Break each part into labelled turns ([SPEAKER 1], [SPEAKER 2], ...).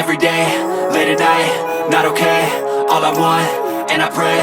[SPEAKER 1] every day, late at night, not okay. All I want, and I pray,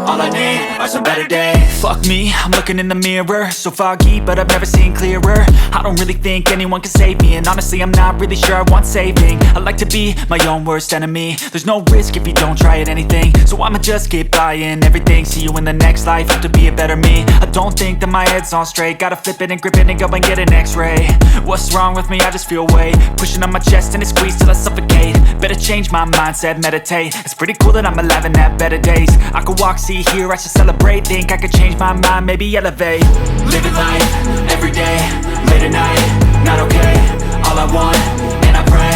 [SPEAKER 1] all I need are some better days. Fuck me, I'm looking in the mirror, so foggy, but I've never seen clearer. I don't really think anyone can save me, and honestly I'm not really sure I want saving. I like to be my own worst enemy. There's no risk if you don't try at anything, so I'ma just keep buying everything. See you in the next life, have to be a better me. I don't think that my head's on straight, gotta flip it and grip it and go and get an x-ray. What's wrong with me? I just feel weight pushing on my chest and it squeezes till I suffocate. Better change my mindset, meditate. It's pretty cool that I'm alive and have better days. I could walk, see, hear, I should celebrate. Think I could change my mind, maybe elevate. Living life, every day, late at night, not okay. All I want, and I pray,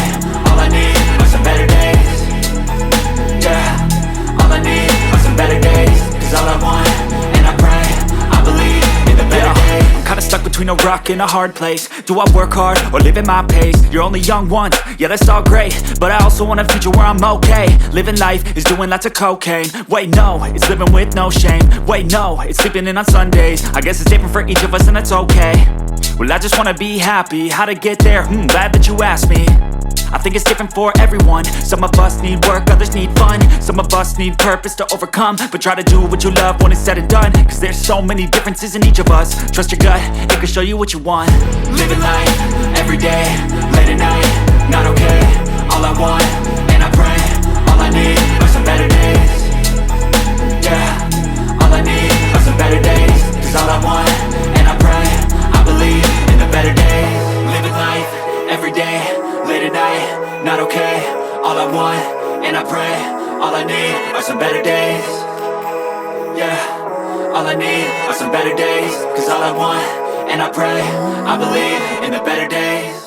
[SPEAKER 1] all I need are some better days. Yeah, all I need are some better days. Cause all I want, and I pray, I believe in the better days. I'm kinda stuck between a rock and a hard place. Do I work hard or live at my pace? You're only young once, yeah that's all great, but I also want a future where I'm okay. Living life is doing lots of cocaine. Wait no, it's living with no shame. Wait no, it's sleeping in on Sundays. I guess it's different for each of us and that's okay. Well I just wanna be happy, how to get there? Glad that you asked me. I think it's different for everyone. Some of us need work, others need fun. Some of us need purpose to overcome. But try to do what you love when it's said and done. Cause there's so many differences in each of us. Trust your gut, it can show you what you want. Living life, every day, late at night, not okay. All I want, and I pray, all I need are some better days. Yeah, all I need are some better days. Cause all I want, and I pray, I believe in the better days. Living life, every day, late at night, not okay. All I want, and I pray, all I need are some better days. Yeah, all I need are some better days. Cause all I want, and I pray, I believe in the better days.